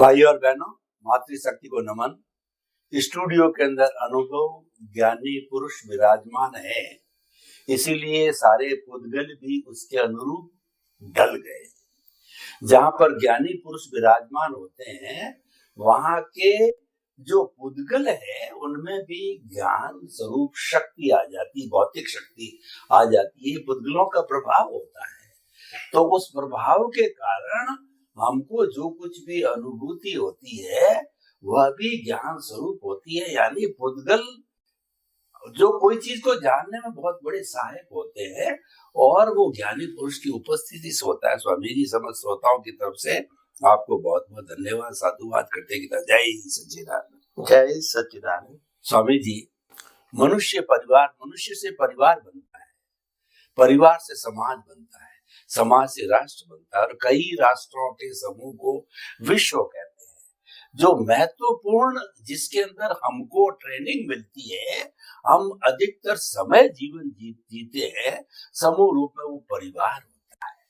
भाई और बहनों, मातृशक्ति को नमन। स्टूडियो के अंदर अनुभव ज्ञानी पुरुष विराजमान है, इसीलिए सारे पुद्गल भी उसके अनुरूप ढल गए। जहां पर ज्ञानी पुरुष विराजमान होते हैं, वहां के जो पुद्गल है उनमें भी ज्ञान स्वरूप शक्ति आ जाती, भौतिक शक्ति आ जाती है। पुद्गलों का प्रभाव होता है, तो उस प्रभाव के कारण हमको जो कुछ भी अनुभूति होती है वह भी ज्ञान स्वरूप होती है। यानी पुद्गल जो कोई चीज को जानने में बहुत बड़े सहायक होते हैं और वो ज्ञानी पुरुष की उपस्थिति से होता है। स्वामी जी समस्त श्रोताओं की तरफ से आपको बहुत बहुत धन्यवाद, साधुवाद करते की तरह जय सच्चिदानंद। जय सच्चिदानंद। स्वामी जी, मनुष्य से परिवार बनता है, परिवार से समाज बनता है, समाज से राष्ट्र बनता है और कई राष्ट्रों के समूह को विश्व कहते हैं। जो महत्वपूर्ण जिसके अंदर हमको ट्रेनिंग मिलती है, हम अधिकतर समय जीवन जीते हैं समूह रूप में, वो परिवार होता है।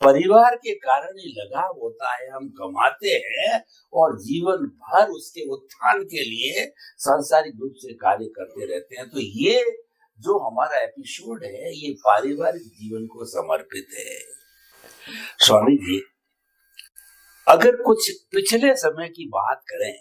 परिवार के कारण ही लगाव होता है, हम कमाते हैं और जीवन भर उसके उत्थान के लिए सांसारिक रूप से कार्य करते रहते हैं। तो ये जो हमारा एपिसोड है ये पारिवारिक जीवन को समर्पित है। स्वामी जी, अगर कुछ पिछले समय की बात करें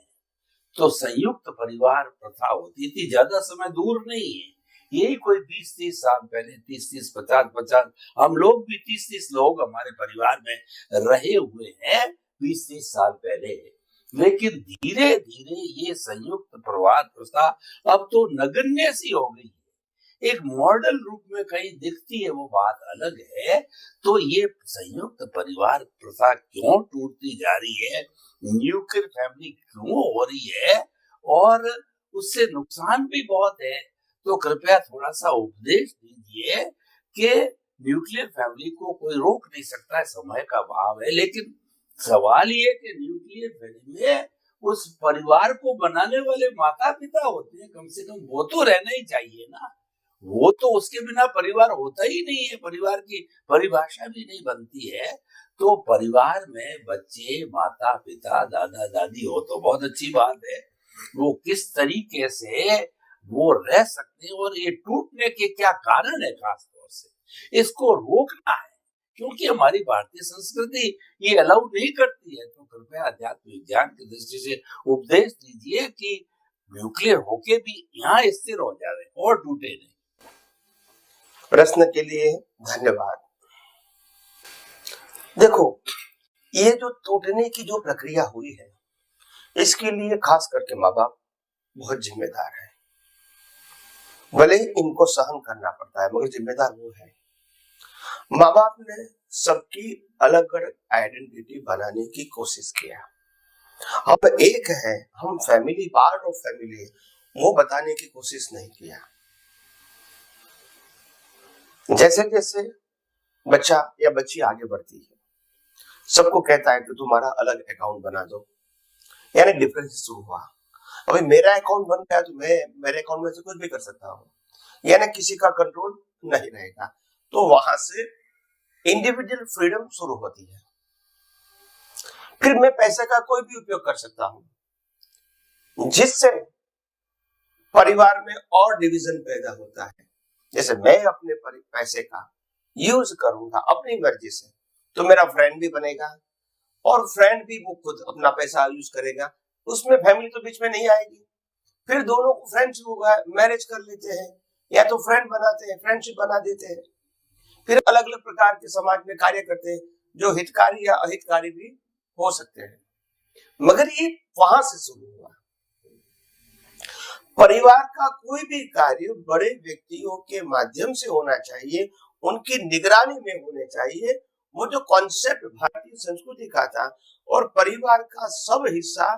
तो संयुक्त परिवार प्रथा होती थी, ज्यादा समय दूर नहीं है, यही कोई 20-30 साल पहले, 30-30, 50-50, हम लोग भी 30-30 लोग हमारे परिवार में रहे हुए हैं 20-30 साल पहले। लेकिन धीरे धीरे ये संयुक्त परिवार प्रथा अब तो नगण्य सी हो गई, एक मॉडल रूप में कहीं दिखती है, वो बात अलग है। तो ये संयुक्त परिवार प्रथा क्यों टूटती जा रही है, न्यूक्लियर फैमिली क्यों हो रही है और उससे नुकसान भी बहुत है, तो कृपया थोड़ा सा उपदेश दीजिए कि न्यूक्लियर फैमिली को कोई रोक नहीं सकता है, समय का अभाव है। लेकिन सवाल ये कि न्यूक्लियर फैमिली में उस परिवार को बनाने वाले माता पिता होते हैं, कम से कम वो तो रहना ही चाहिए ना। वो तो उसके बिना परिवार होता ही नहीं है, परिवार की परिभाषा भी नहीं बनती है। तो परिवार में बच्चे, माता पिता, दादा दादी हो तो बहुत अच्छी बात है, वो किस तरीके से वो रह सकते हैं और ये टूटने के क्या कारण है, खास तौर से इसको रोकना है, क्योंकि हमारी भारतीय संस्कृति ये अलाउ नहीं करती है। तो कृपया अध्यात्म विज्ञान की दृष्टि से उपदेश दीजिए कि न्यूक्लियर होके भी यहाँ स्थिर हो जाए और टूटे नहीं। प्रश्न के लिए धन्यवाद। देखो, ये जो टूटने की जो प्रक्रिया हुई है, इसके लिए खास करके माँ बाप बहुत जिम्मेदार है। भले ही इनको सहन करना पड़ता है, मगर जिम्मेदार वो है। माँ बाप ने सबकी अलग अलग आइडेंटिटी बनाने की कोशिश किया। अब एक है, हम फैमिली, पार्ट ऑफ फैमिली, वो बताने की कोशिश नहीं किया। जैसे जैसे बच्चा या बच्ची आगे बढ़ती है, सबको कहता है कि तुम्हारा अलग अकाउंट बना दो, यानी डिफरेंस शुरू हुआ। अभी मेरा अकाउंट बन गया तो मैं मेरे अकाउंट में से कुछ भी कर सकता हूँ, यानी किसी का कंट्रोल नहीं रहेगा। तो वहां से इंडिविजुअल फ्रीडम शुरू होती है। फिर मैं पैसे का कोई भी उपयोग कर सकता हूं, जिससे परिवार में और डिवीजन पैदा होता है। जैसे मैं अपने पैसे का यूज करूंगा अपनी मर्जी से, तो मेरा फ्रेंड भी बनेगा और फ्रेंड भी वो खुद अपना पैसा यूज करेगा, उसमें फैमिली तो बीच में नहीं आएगी। फिर दोनों को फ्रेंड्स होगा, मैरिज कर लेते हैं या तो फ्रेंड बनाते हैं, फ्रेंडशिप बना देते हैं। फिर अलग अलग प्रकार के समाज में कार्य करते हैं, जो हितकारी या अहितकारी भी हो सकते हैं। मगर ये वहां से शुरू हुआ। परिवार का कोई भी कार्य बड़े व्यक्तियों के माध्यम से होना चाहिए, उनकी निगरानी में होने चाहिए। वो जो कॉन्सेप्ट भारतीय संस्कृति का था और परिवार का सब हिस्सा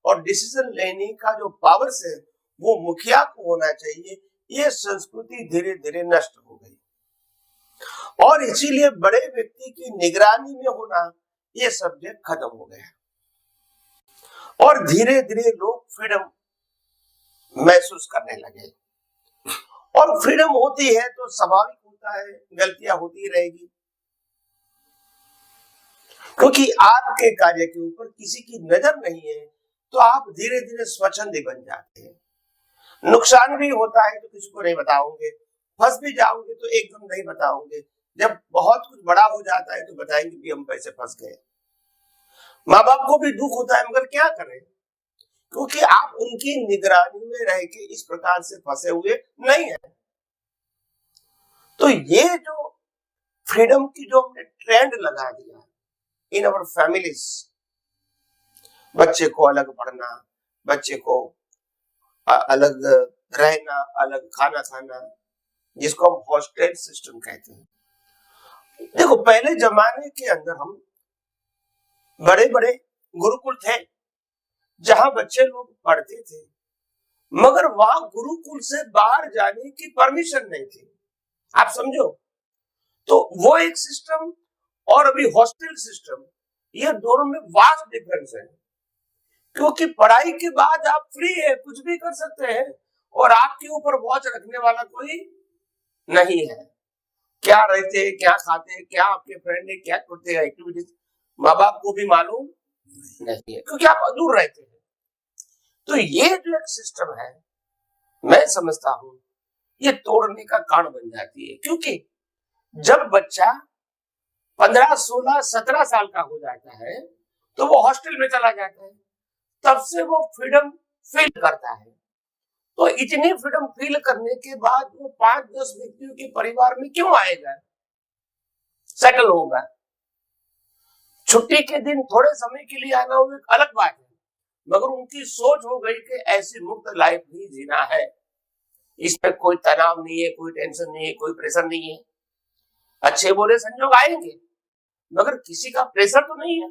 और डिसीजन लेने का जो पावर्स है वो मुखिया को होना चाहिए, ये संस्कृति धीरे धीरे नष्ट हो गई। और इसीलिए बड़े व्यक्ति की निगरानी में होना, ये सब्जेक्ट खत्म हो गया और धीरे धीरे लोग फ्रीडम महसूस करने लगे। और फ्रीडम होती है तो स्वाभाविक होता है, गलतियां होती रहेगी। क्योंकि आपके कार्य के ऊपर किसी की नजर नहीं है, तो आप धीरे धीरे स्वच्छंदी बन जाते हैं। नुकसान भी होता है तो किसी को नहीं बताओगे, फंस भी जाओगे तो एकदम नहीं बताओगे, जब बहुत कुछ बड़ा हो जाता है तो बताएंगे कि हम पैसे फंस गए। माँ बाप को भी दुख होता है, मगर क्या करें, क्योंकि आप उनकी निगरानी में रह के इस प्रकार से फंसे हुए नहीं है। तो ये जो फ्रीडम की जो हमने ट्रेंड लगा दिया इन अवर फैमिलीज, बच्चे को अलग पढ़ना, बच्चे को अलग रहना, अलग खाना खाना, जिसको हम हॉस्टल सिस्टम कहते हैं। देखो, पहले जमाने के अंदर हम बड़े बड़े गुरुकुल थे जहां बच्चे लोग पढ़ते थे, मगर वहां गुरुकुल से बाहर जाने की परमिशन नहीं थी। आप समझो, तो वो एक सिस्टम और अभी हॉस्टल सिस्टम, ये दोनों में वास्ट डिफरेंस है। क्योंकि पढ़ाई के बाद आप फ्री है, कुछ भी कर सकते हैं, और आपके ऊपर वॉच रखने वाला कोई नहीं है। क्या रहते हैं, क्या खाते हैं, क्या आपके फ्रेंड है, क्या करते हैं एक्टिविटीज, माँ बाप को भी मालूम नहीं है, क्योंकि आप दूर रहते हैं। तो ये जो एक सिस्टम है, मैं समझता हूं ये तोड़ने का कारण बन जाती है। क्योंकि जब बच्चा 15, 16, 17 साल का हो जाता है तो वो हॉस्टल में चला जाता है, तब से वो फ्रीडम फील करता है। तो इतनी फ्रीडम फील करने के बाद वो 5-10 व्यक्तियों के परिवार में क्यों आएगा, सेटल होगा। छुट्टी के दिन थोड़े समय के लिए आना वो एक अलग बात है, मगर उनकी सोच हो गई कि ऐसी मुक्त लाइफ ही जीना है, इसमें कोई तनाव नहीं है, कोई टेंशन नहीं है, कोई प्रेशर नहीं है। अच्छे बुरे संजोग आएंगे, मगर किसी का प्रेशर तो नहीं है,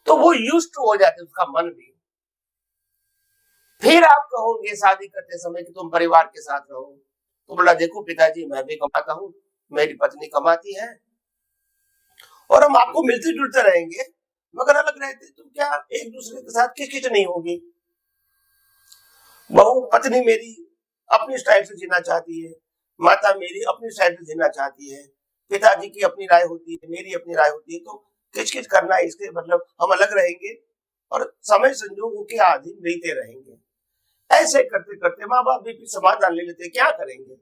तो वो यूज्ड टू हो जाते, उसका मन भी। फिर आप कहोगे शादी करते समय कि तुम परिवार के साथ रहो, तो बोला देखो पिताजी, मैं भी कमाता हूं, मेरी पत्नी कमाती है, और हम आपको मिलते जुलते रहेंगे, मगर अलग रहते तो क्या एक दूसरे के साथ किचकिच नहीं होगी। बहू पत्नी मेरी अपनी स्टाइल से जीना चाहती है, माता मेरी अपनी स्टाइल से जीना चाहती है, पिताजी की अपनी राय होती है, मेरी अपनी राय होती है, तो किचकिच करना है, इसके मतलब हम अलग रहेंगे और समय संजोगों के अधीन मिलते रहेंगे। ऐसे करते करते माँ बाप भी समाधान ले लेते, क्या करेंगे,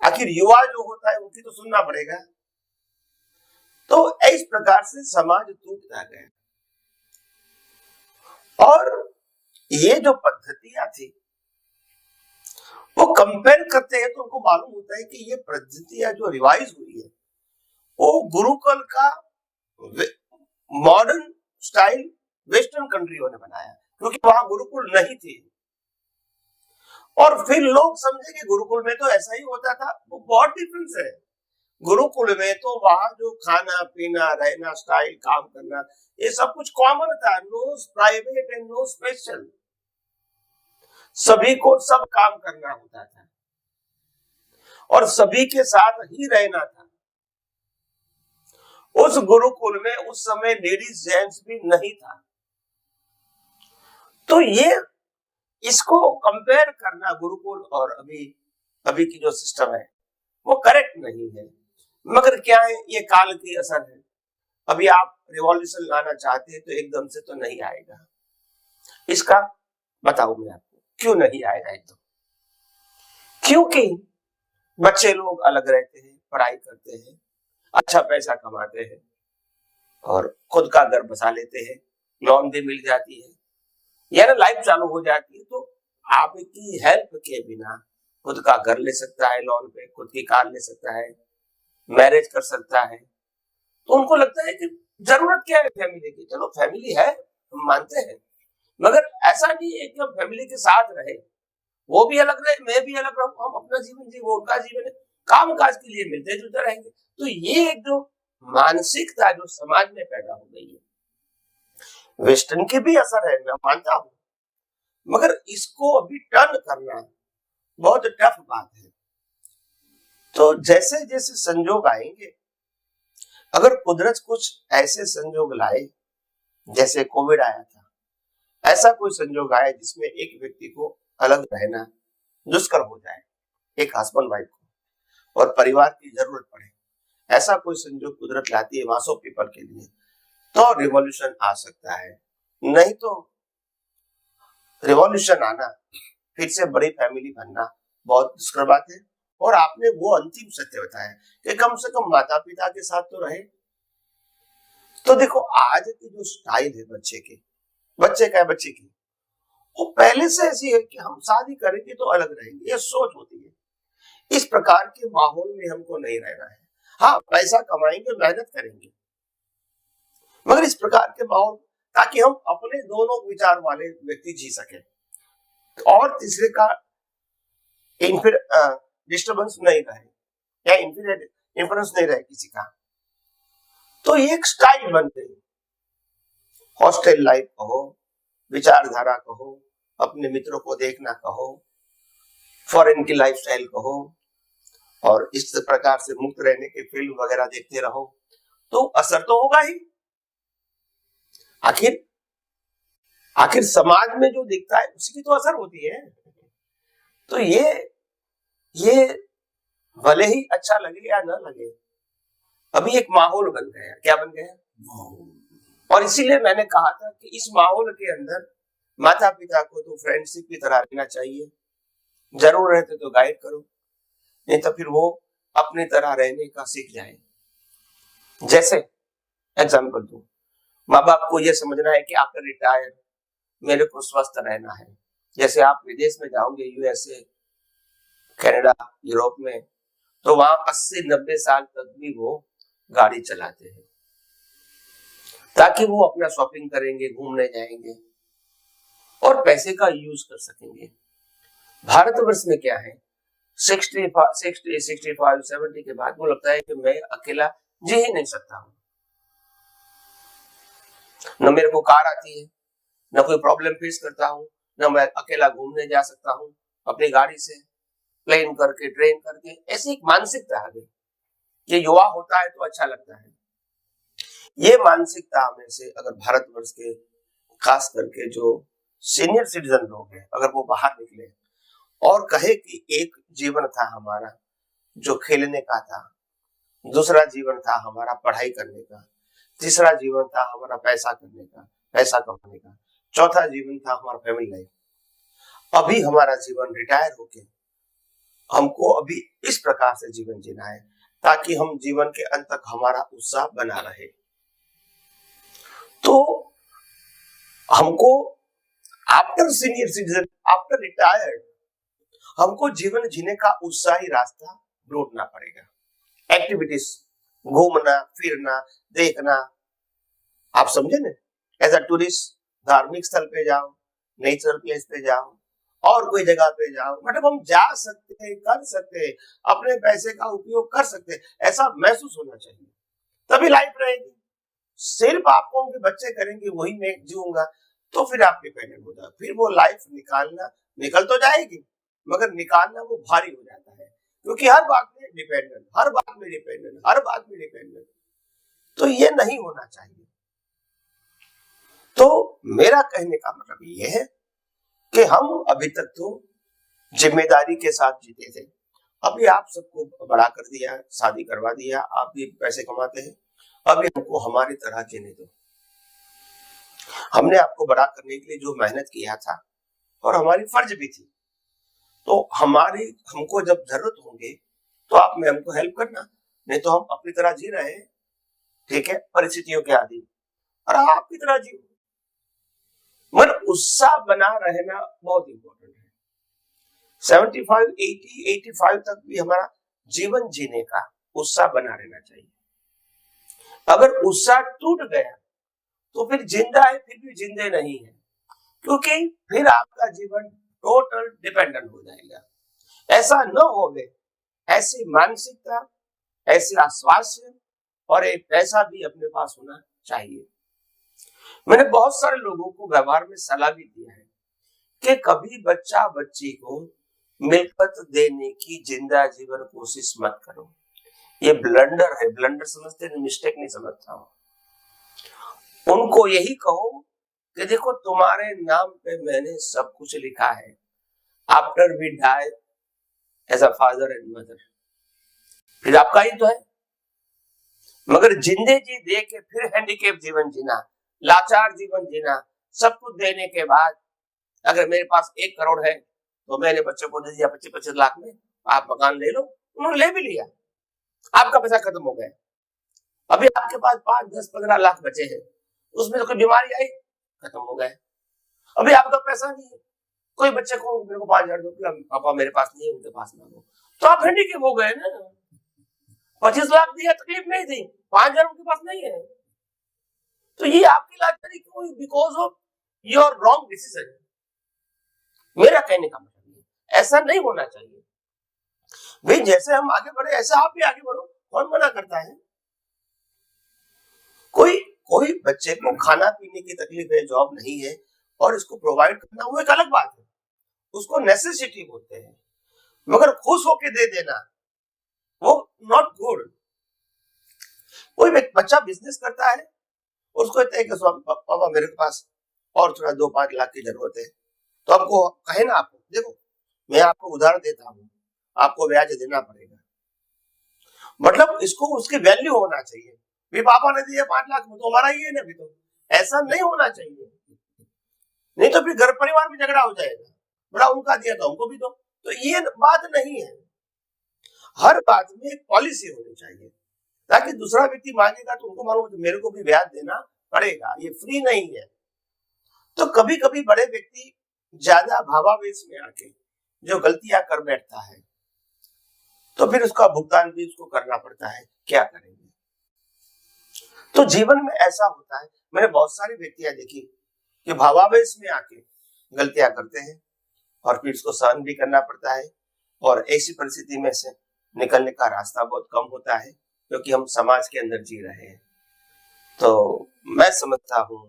आखिर युवा जो होता है उनकी तो सुनना पड़ेगा। तो इस प्रकार से समाज टूटता गया। और ये जो पद्धतियां थी वो कंपेयर करते हैं तो उनको मालूम होता है कि ये पद्धतियां जो रिवाइज हुई है वो गुरुकुल का मॉडर्न स्टाइल वेस्टर्न कंट्रियों ने बनाया, क्योंकि वहां गुरुकुल नहीं थे। और फिर लोग समझे कि गुरुकुल में तो ऐसा ही होता था, वो बहुत डिफरेंस है। गुरुकुल में तो वहां जो खाना पीना, रहना, स्टाइल, काम करना, ये सब कुछ कॉमन था, no private and no special. सभी को सब काम करना होता था और सभी के साथ ही रहना था। उस गुरुकुल में उस समय लेडीज जेंट्स भी नहीं था। तो ये इसको कंपेयर करना गुरुकुल और अभी की जो सिस्टम है वो करेक्ट नहीं है। मगर क्या है, ये काल की असर है। अभी आप रिवॉल्यूशन लाना चाहते हैं तो एकदम से तो नहीं आएगा। इसका बताऊं मैं आपको क्यों नहीं आएगा एकदम। क्योंकि बच्चे लोग अलग रहते हैं, पढ़ाई करते हैं, अच्छा पैसा कमाते हैं और खुद का घर बसा लेते हैं, लोन भी मिल जाती है, यानी लाइफ चालू हो जाती है। तो आपकी हेल्प के बिना खुद का घर ले सकता है लोन पे, खुद की कार ले सकता है, मैरिज कर सकता है। तो उनको लगता है कि जरूरत क्या है फैमिली की। चलो फैमिली है, हम मानते हैं, मगर ऐसा नहीं है कि हम फैमिली के साथ रहे, वो भी अलग रहे, मैं भी अलग रहूं, हम अपना जीवन जी, वो उनका जीवन है, काम काज के लिए मिलते जुलते रहेंगे। तो ये एक जो मानसिकता जो समाज में पैदा हो गई है, वेस्टर्न की भी असर है, मैं मानता हूं, मगर इसको अभी टर्न करना बहुत टफ बात है। तो जैसे जैसे संजोग आएंगे, अगर कुदरत कुछ ऐसे संजोग लाए, जैसे कोविड आया था, ऐसा कोई संजोग आया जिसमें एक व्यक्ति को अलग रहना दुष्कर हो जाए, एक हस्बैंड वाइफ को, और परिवार की जरूरत पड़े, ऐसा कोई संजोग कुदरत लाती है मास ऑफ पीपल के लिए, तो रिवॉल्यूशन आ सकता है। नहीं तो रिवॉल्यूशन आना, फिर से बड़ी फैमिली बनना बहुत दुष्कर बात है। और आपने वो अंतिम सत्य बताया कि कम से कम माता पिता के साथ तो रहे। तो देखो आज की जो स्टाइल है बच्चे की, वो पहले से ऐसी है कि हम शादी करेंगे तो अलग रहेंगे, ये सोच होती है। इस प्रकार के माहौल में हमको नहीं रहना है। हाँ, पैसा कमाएंगे, मेहनत करेंगे, मगर इस प्रकार के माहौल, ताकि हम अपने दोनों विचार वाले व्यक्ति जी सके और तीसरे का डिस्टर्बेंस नहीं रहे या इंफ्लुएंस नहीं रहे किसी का। तो ये एक स्टाइल बन गई। हॉस्टल लाइफ कहो, विचारधारा कहो, अपने मित्रों को देखना कहो, फॉरेन की लाइफस्टाइल कहो, और इस प्रकार से मुक्त रहने के फिल्म वगैरह देखते रहो, तो असर तो होगा ही। आखिर समाज में जो दिखता है उसी की तो असर होती है। तो ये भले ही अच्छा लगे या ना लगे, अभी एक माहौल बन गया। क्या बन गया? और इसीलिए मैंने कहा था कि इस माहौल के अंदर माता पिता को तो फ्रेंडशिप की तरह रहना चाहिए, जरूर रहते तो गाइड करो, नहीं तो फिर वो अपनी तरह रहने का सीख जाए। जैसे एग्जाम्पल दूं, माँ बाप को यह समझना है कि आफ्टर रिटायर मेरे को स्वस्थ रहना है। जैसे आप विदेश में जाओगे, यूएसए, कनाडा, यूरोप में, तो वहां 80-90 साल तक भी वो गाड़ी चलाते हैं, ताकि वो अपना शॉपिंग करेंगे, घूमने जाएंगे और पैसे का यूज कर सकेंगे। भारतवर्ष में क्या है, 65, 70 के बाद वो लगता है कि मैं अकेला जी ही नहीं सकता हूं, न मेरे को कार आती है, न कोई प्रॉब्लम फेस करता हूं, न मैं अकेला घूमने जा सकता हूं अपनी गाड़ी से, प्लेन करके, ट्रेन करके। ऐसी एक मानसिकता आ गई। ये युवा होता है तो अच्छा लगता है। ये मानसिकता में से अगर भारतवर्ष के खास करके जो सीनियर सिटीजन लोग हैं, अगर वो बाहर निकले और कहे कि एक जीवन था हमारा जो खेलने का था, दूसरा जीवन था हमारा पढ़ाई करने का, तीसरा जीवन था हमारा पैसा करने का, पैसा कमाने का, चौथा जीवन था हमारा फैमिली लाइफ, अभी हमारा जीवन रिटायर होके हमको अभी इस प्रकार से जीवन जीना है ताकि हम जीवन के अंत तक हमारा उत्साह बना रहे। तो हमको after senior citizen, after retired, हमको जीवन जीने का उत्साही रास्ता ढूंढना पड़ेगा। एक्टिविटीज, घूमना फिरना, देखना, आप समझे ना, एज अ टूरिस्ट धार्मिक स्थल पे जाओ, नेचुरल प्लेस पे जाओ, और कोई जगह पे जाओ, मतलब हम जा सकते हैं, कर सकते हैं, अपने पैसे का उपयोग कर सकते हैं, ऐसा महसूस होना चाहिए, तभी लाइफ रहेगी। सिर्फ आपको उनके बच्चे करेंगे वही मैं जीऊंगा, तो फिर आप डिपेंडेंट हो जाओ, फिर वो लाइफ निकल तो जाएगी, मगर निकालना वो भारी हो जाता है, क्योंकि हर बात में डिपेंडेंट, तो ये नहीं होना चाहिए। तो मेरा कहने का मतलब ये है कि हम अभी तक तो जिम्मेदारी के साथ जीते थे, अभी आप सबको बड़ा कर दिया, शादी करवा दिया, आप भी पैसे कमाते हैं, अभी हमको हमारी तरह जीने दो। हमने आपको बड़ा करने के लिए जो मेहनत किया था और हमारी फर्ज भी थी, तो हमको जब जरूरत होगी तो आप में हमको हेल्प करना, नहीं तो हम अपनी तरह जी रहे हैं, ठीक है, परिस्थितियों के अधीन, और आपकी तरह जियो। मगर उत्साह बना रहना बहुत इंपॉर्टेंट है। 75, 80, 85 तक भी हमारा जीवन जीने का उत्साह बना रहना चाहिए। अगर उत्साह टूट गया तो फिर जिंदा है, फिर भी जिंदे नहीं है, क्योंकि फिर आपका जीवन टोटल डिपेंडेंट हो जाएगा। ऐसा न होवे, ऐसी मानसिकता, ऐसे आश्वासन और एक पैसा भी अपने पास होना चाहिए। मैंने बहुत सारे लोगों को व्यवहार में सलाह भी दिया है कि कभी बच्चा बच्ची को मिल्कत देने की जिंदा जीवन कोशिश मत करो। ये ब्लंडर है, ब्लंडर समझते हैं, मिस्टेक नहीं समझता हूं। उनको यही कहो कि देखो तुम्हारे नाम पे मैंने सब कुछ लिखा है, after we die as a father and mother, फिर आपका ही तो है, मगर जिंदे जी दे के फिर हैंडीकेप जीवन जीना, लाचार जीवन जीना, सब कुछ देने के बाद अगर मेरे पास 1 करोड़ है तो मैंने बच्चों को दे दिया 25-25 लाख में, आप मकान ले लो, उन्होंने ले भी लिया, आपका पैसा खत्म हो गया। अभी आपके पास 5, 10, 15 लाख बचे हैं, उसमें तो कोई बीमारी आई, खत्म हो गए। अभी आपका पैसा नहीं है, कोई बच्चे को मेरे को 5,000 दो, पापा मेरे पास नहीं है, उनके पास मांगो, तो आप हैंडीकेप हो गए ना। 25 लाख दिया, तकलीफ नहीं थी, 5,000 उनके पास नहीं है, तो ये आपकी लाचारी क्यों हुई? Because of your wrong decision. मेरा कहने का मतलब ये ऐसा नहीं होना चाहिए भाई, जैसे हम आगे बढ़े ऐसे आप भी आगे बढ़ो, कौन मना करता है? कोई कोई बच्चे को खाना पीने की तकलीफ है, जॉब नहीं है, और इसको प्रोवाइड करना वो एक अलग बात है, उसको नेसेसिटी बोलते हैं, मगर खुश होके दे देना वो नॉट गुड। कोई बच्चा बिजनेस करता है, उसको कहते हैं कि पापा मेरे पास और थोड़ा 2-5 लाख की जरूरत है, तो आपको कहे ना, आपको देखो मैं आपको उधार देता हूँ, आपको ब्याज देना पड़ेगा, मतलब इसको उसकी वैल्यू होना चाहिए। भी पापा ने दिया 5 लाख में, तो हमारा ही है ना, भी तो ऐसा नहीं होना चाहिए, नहीं तो फिर घर परिवार में झगड़ा हो जाएगा, बड़ा उनका दिया तो हमको भी दो, तो ये बात नहीं है। हर बात में एक पॉलिसी होनी चाहिए, ताकि दूसरा व्यक्ति मांगेगा तो उनको मालूम मेरे को भी ब्याज देना पड़ेगा, ये फ्री नहीं है। तो कभी कभी बड़े व्यक्ति ज्यादा भावावेश में आके जो गलतियां कर बैठता है, तो फिर उसका भुगतान भी उसको करना पड़ता है, क्या करेंगे। तो जीवन में ऐसा होता है, मैंने बहुत सारी व्यक्तियां देखी कि भावावेश में आके गलतियां करते हैं और फिर उसको सहन भी करना पड़ता है, और ऐसी परिस्थिति में से निकलने का रास्ता बहुत कम होता है, क्योंकि हम समाज के अंदर जी रहे हैं। तो मैं समझता हूँ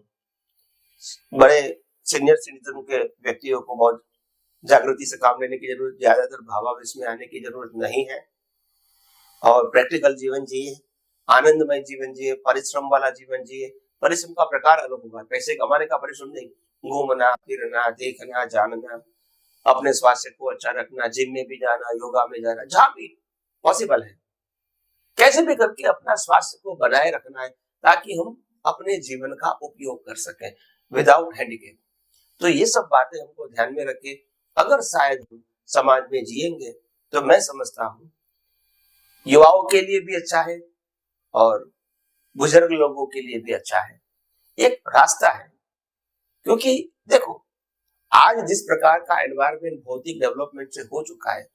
बड़े सीनियर सिटीजन के व्यक्तियों को बहुत जागृति से काम लेने की जरूरत, ज्यादातर भावावेश में आने की जरूरत नहीं है, और प्रैक्टिकल जीवन जिए, आनंदमय जीवन जिए, परिश्रम वाला जीवन जिए। परिश्रम का प्रकार अलग होगा, पैसे कमाने का परिश्रम नहीं, घूमना फिरना, देखना जानना, अपने स्वास्थ्य को अच्छा रखना, जिम में भी जाना, योगा में जाना, जहां भी पॉसिबल है, कैसे भी करके अपना स्वास्थ्य को बनाए रखना है, ताकि हम अपने जीवन का उपयोग कर सकें विदाउट हैंडीकेप। तो ये सब बातें हमको ध्यान में रखें, अगर शायद हम समाज में जिएंगे तो मैं समझता हूँ युवाओं के लिए भी अच्छा है और बुजुर्ग लोगों के लिए भी अच्छा है, एक रास्ता है। क्योंकि देखो आज जिस प्रकार का एनवायरमेंट भौतिक डेवलपमेंट से हो चुका है,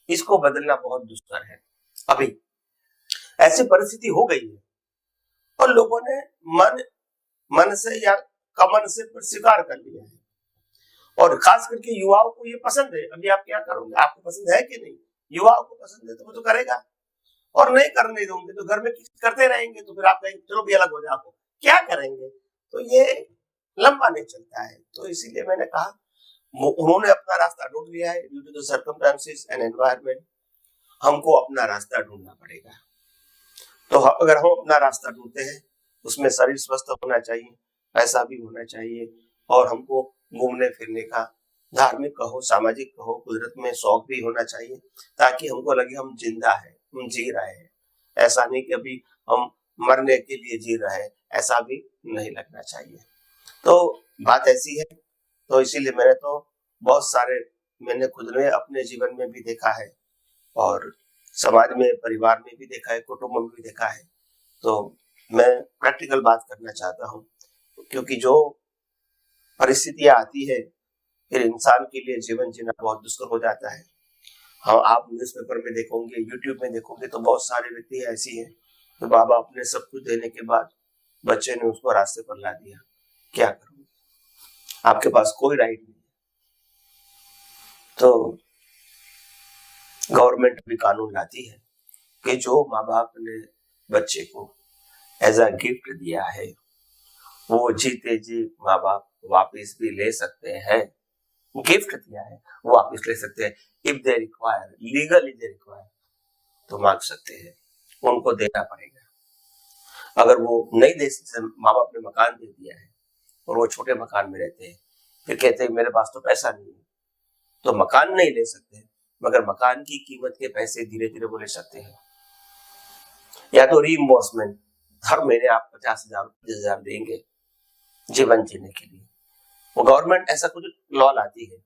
इसको बदलना बहुत दुष्कर है। अभी ऐसी परिस्थिति हो गई है और लोगों ने मन से या कमन से स्वीकार कर लिया है, और खास करके युवाओं को ये पसंद है। अभी आप क्या करोगे, आपको पसंद है कि नहीं? युवाओं को पसंद है तो वो तो करेगा, और नहीं करने दोगे तो घर में करते रहेंगे, तो फिर आप कहेंगे चलो भी अलग हो जाओ, क्या करेंगे? तो ये लंबा नहीं चलता है। तो इसीलिए मैंने कहा उन्होंने अपना रास्ता ढूंढ लिया है, due to the circumstances and environment, हमको अपना रास्ता ढूंढना पड़ेगा। तो अगर हम अपना रास्ता ढूंढते हैं, उसमें शरीर स्वस्थ होना चाहिए, पैसा भी होना चाहिए, और हमको घूमने फिरने का, धार्मिक कहो सामाजिक कहो, कुदरत में शौक भी होना चाहिए, ताकि हमको लगे हम जिंदा है, हम जी रहे हैं। ऐसा नहीं कि अभी हम मरने के लिए जी रहे हैं, ऐसा भी नहीं लगना चाहिए। तो बात ऐसी है। तो इसीलिए मैंने खुद ने अपने जीवन में भी देखा है, और समाज में, परिवार में भी देखा है, कुटुंब में भी देखा है। तो मैं प्रैक्टिकल बात करना चाहता हूँ, क्योंकि जो परिस्थितियां आती है फिर इंसान के लिए जीवन जीना बहुत दुष्कर हो जाता है। हाँ, आप न्यूज़पेपर में देखोगे, यूट्यूब में देखोगे, तो बहुत सारे व्यक्ति ऐसी हैं तो बाबा अपने सब कुछ देने के बाद बच्चे ने उसको रास्ते पर ला दिया, क्या करोगे? आपके पास कोई राइट नहीं। तो गवर्नमेंट भी कानून लाती है कि जो माँ बाप ने बच्चे को एज अ गिफ्ट दिया है, वो जीते जी माँ बाप वापस भी ले सकते हैं। गिफ्ट दिया है वो वापस ले सकते हैं, if they require, legally they require, तो मांग सकते हैं, उनको देना पड़ेगा। अगर वो नहीं दे सकते, माँ बाप ने मकान दे दिया है और वो छोटे मकान में रहते हैं, फिर कहते हैं मेरे पास तो पैसा नहीं है, तो मकान नहीं ले सकते, मगर मकान की कीमत के पैसे धीरे धीरे वो ले सकते हैं। या तो रीइंबर्समेंट, हर महीने आप 50,000 30,000 देंगे जीवन जीने के लिए। वो गवर्नमेंट ऐसा कुछ लॉ लाती है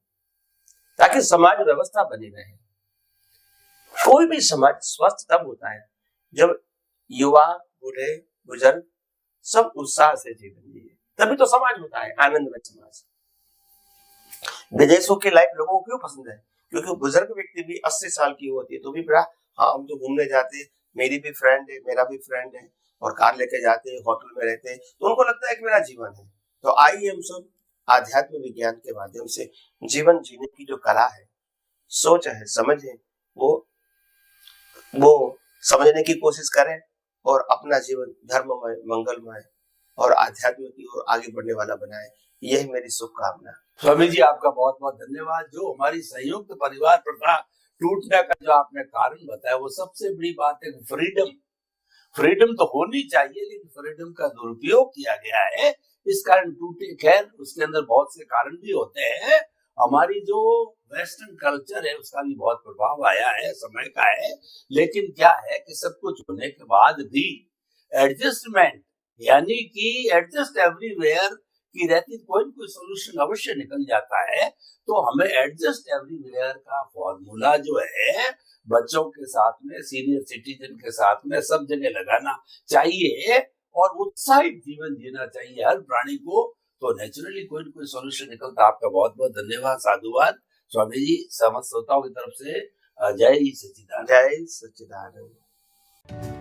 ताकि समाज व्यवस्था बनी रहे। कोई भी समाज स्वस्थ तब होता है जब युवा, बूढ़े, बुजुर्ग सब उत्साह से जीवन जिए, तभी तो समाज होता है आनंदमय समाज। विदेशों की लाइफ लोगों को क्यों पसंद है? क्योंकि बुजुर्ग व्यक्ति भी 80 साल की होती है तो भी बड़ा, हाँ हम तो घूमने जाते हैं, मेरी भी फ्रेंड है, मेरा भी फ्रेंड है, और कार लेके जाते हैं, होटल में रहते हैं, तो उनको लगता है कि मेरा जीवन है। तो आइए हम सब आध्यात्म विज्ञान के माध्यम से जीवन जीने की जो कला है, सोच है, समझ है, वो समझने की कोशिश करें और अपना जीवन धर्ममय, मंगलमय और आध्यात्म की ओर आगे बढ़ने वाला बनाए। यही मेरी शुभकामना। स्वामी जी आपका बहुत बहुत धन्यवाद। जो हमारी संयुक्त परिवार प्रथा टूटने का जो आपने कारण बताया, वो सबसे बड़ी बात है फ्रीडम। फ्रीडम तो होनी चाहिए, लेकिन फ्रीडम का दुरुपयोग किया गया है, इस कारण टूटे। खैर, उसके अंदर बहुत से कारण भी होते हैं। हमारी जो वेस्टर्न कल्चर है उसका भी बहुत प्रभाव आया है, समय का है। लेकिन क्या है कि सब कुछ होने के बाद भी एडजस्टमेंट, यानी कि एडजस्ट एवरीवेयर की रहती, कोई न कोई सोल्यूशन अवश्य निकल जाता है। तो हमें एडजस्ट एवरीवेयर का फॉर्मूला जो है बच्चों के साथ में, सीनियर सिटीजन के साथ में, सब जगह लगाना चाहिए और उत्साहित जीवन जीना चाहिए हर प्राणी को। तो नेचुरली कोई न कोई सोल्यूशन निकलता। आपका बहुत बहुत धन्यवाद, साधुवाद स्वामी जी। समस्त श्रोताओं की तरफ से जय सच्चिदानंद। जय सच्चिदानंद।